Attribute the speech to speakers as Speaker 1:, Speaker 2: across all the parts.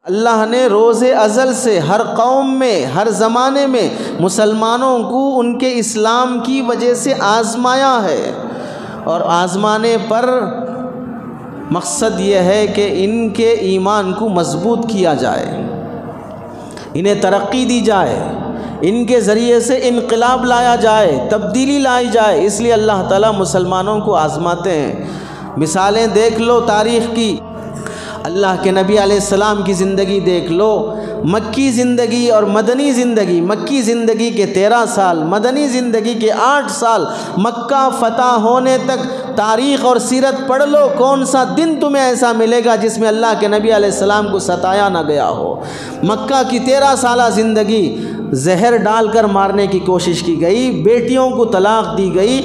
Speaker 1: अल्लाह ने रोज़े अज़ल से हर कौम में, हर ज़माने में मुसलमानों को उनके इस्लाम की वजह से आज़माया है, और आज़माने पर मकसद ये है कि इनके ईमान को मजबूत किया जाए, इन्हें तरक्की दी जाए, इनके ज़रिए से इनकलाब लाया जाए, तब्दीली लाई जाए। इसलिए अल्लाह ताला मुसलमानों को आज़माते हैं। मिसालें देख लो तारीख़ की, अल्लाह के नबी अलैहिस्सलाम की ज़िंदगी देख लो, मक्की ज़िंदगी और मदनी ज़िंदगी, मक्की ज़िंदगी के 13 साल, मदनी ज़िंदगी के 8 साल, मक्का फ़तह होने तक तारीख़ और सीरत पढ़ लो, कौन सा दिन तुम्हें ऐसा मिलेगा जिसमें अल्लाह के नबी अलैहिस्सलाम को सताया ना गया हो। मक्का की 13 साल ज़िंदगी जहर डालकर मारने की कोशिश की गई, बेटियों को तलाक दी गई,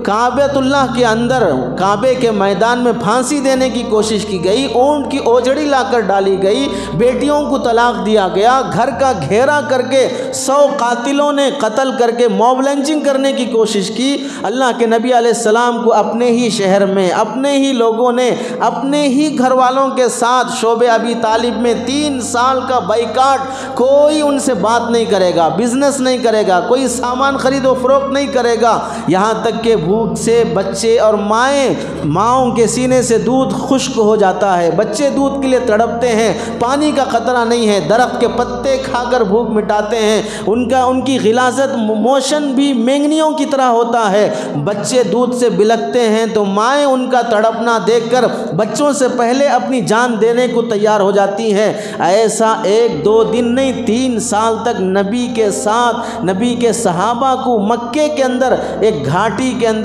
Speaker 1: काबेतुल्लाह के अंदर, काबे के मैदान में फांसी देने की कोशिश की गई, ऊंट की ओजड़ी लाकर डाली गई, बेटियों को तलाक दिया गया, घर का घेरा करके 100 कातिलों ने कत्ल करके मॉब लिंचिंग करने की कोशिश की। अल्लाह के नबी अलैहिस्सलाम को अपने ही शहर में, अपने ही लोगों ने, अपने ही घर वालों के साथ शोबे अबी तालिब में 3 साल का बाइकाट, कोई उनसे बात नहीं करेगा, बिजनेस नहीं करेगा, कोई सामान खरीदो फरोख्त नहीं करेगा, यहाँ तक के भूख से बच्चे और माओं के सीने से दूध खुश्क हो जाता है, बच्चे दूध के लिए तड़पते हैं, पानी का खतरा नहीं है, दरख्त के पत्ते खाकर भूख मिटाते हैं, उनकी गिलाजत मोशन भी मेंगनियों की तरह होता है, बच्चे दूध से बिलखते हैं तो माएँ उनका तड़पना देखकर बच्चों से पहले अपनी जान देने को तैयार हो जाती हैं। ऐसा 1-2 दिन नहीं, 3 साल तक नबी के साथ, नबी के सहाबा को मक्के के अंदर एक घाटी के अंदर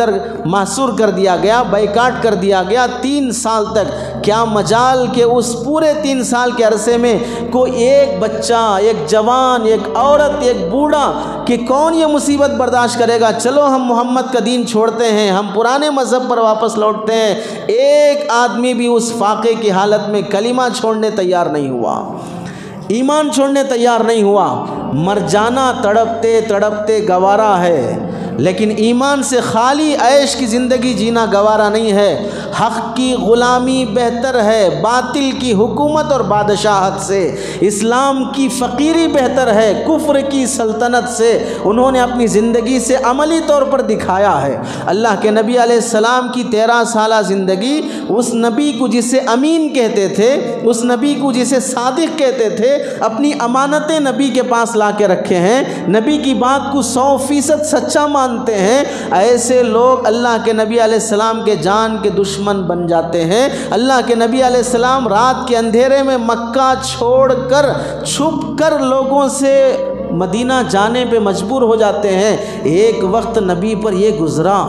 Speaker 1: मासूर कर दिया गया, बाइकाट कर दिया गया 3 साल तक। क्या मजाल के उस पूरे 3 साल के अरसे में कोई एक बच्चा, एक जवान, एक औरत, एक बूढ़ा, कि कौन ये मुसीबत बर्दाश्त करेगा, चलो हम मोहम्मद का दीन छोड़ते हैं, हम पुराने मज़हब पर वापस लौटते हैं। एक आदमी भी उस फाके की हालत में कलिमा छोड़ने तैयार नहीं हुआ, ईमान छोड़ने तैयार नहीं हुआ। मर जाना तड़पते तड़पते गवारा है, लेकिन ईमान से खाली ऐश की ज़िंदगी जीना गवारा नहीं है। हक़ की ग़ुलामी बेहतर है बातिल की हुकूमत और बादशाहत से, इस्लाम की फ़कीरी बेहतर है कुफ्र की सल्तनत से। उन्होंने अपनी ज़िंदगी से अमली तौर पर दिखाया है। अल्लाह के नबी अलैहिस्सलाम की 13 साल ज़िंदगी, उस नबी को जिसे अमीन कहते थे, उस नबी को जिसे सादिक कहते थे, अपनी अमानतें नबी के पास ला के रखे हैं, नबी की बात को 100% सच्चा मानते हैं। ऐसे लोग अल्लाह के नबी अलैहिस्सलाम के जान के दुश्मन बन जाते हैं। अल्लाह के नबी अलैहिस्सलाम रात के अंधेरे में मक्का छोड़कर छुप कर लोगों से मदीना जाने पे मजबूर हो जाते हैं। एक वक्त नबी पर ये गुज़रा,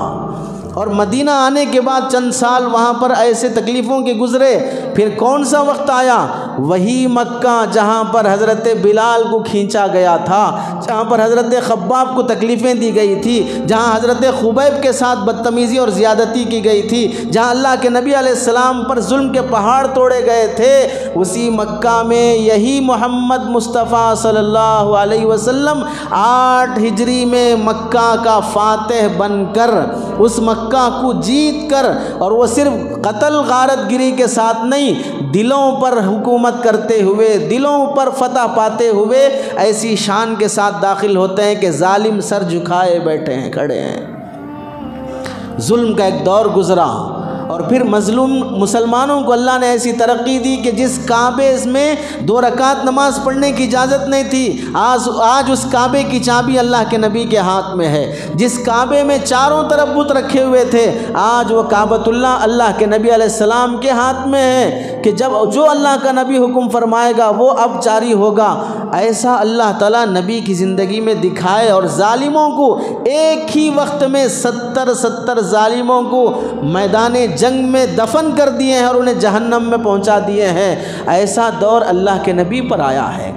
Speaker 1: और मदीना आने के बाद चंद साल वहाँ पर ऐसे तकलीफ़ों के गुज़रे। फिर कौन सा वक्त आया, वही मक्का जहाँ पर हज़रत बिलाल को खींचा गया था, जहाँ पर हज़रत खब्बाब को तकलीफ़ें दी गई थी, जहाँ हज़रत खुबैब के साथ बदतमीज़ी और ज़्यादती की गई थी, जहाँ अल्लाह के नबी अलैहिस्सलाम पर जुल्म के पहाड़ तोड़े गए थे। उसी मक्का में यही मोहम्मद मुस्तफ़ा सल्लल्लाहु अलैहि वसल्लम 8 हिजरी में मक्का का फ़ातिह बनकर, उस मक्का को जीत कर, और वो सिर्फ कत्ल गारतगिरी के साथ नहीं, दिलों पर हुकूमत करते हुए, दिलों पर फतह पाते हुए ऐसी शान के साथ दाखिल होते हैं कि जालिम सर झुकाए बैठे हैं, खड़े हैं। जुल्म का एक दौर गुज़रा, और फिर मज़लूम मुसलमानों को अल्लाह ने ऐसी तरक्की दी कि जिस काबे में 2 रकात नमाज पढ़ने की इजाज़त नहीं थी, आज उस काबे की चाबी अल्लाह के नबी के हाथ में है। जिस काबे में चारों तरफ बुत रखे हुए थे, आज वो काबतुल्लाह अल्लाह के नबी अलैहिस्सलाम के हाथ में है कि जब जो अल्लाह का नबी हुक्म फरमाएगा वो अब जारी होगा। ऐसा अल्लाह ताला नबी की ज़िंदगी में दिखाए, और ज़ालिमों को एक ही वक्त में 70 ज़ालिमों को मैदान जंग में दफन कर दिए हैं और उन्हें जहन्नम में पहुंचा दिए हैं। ऐसा दौर अल्लाह के नबी पर आया है।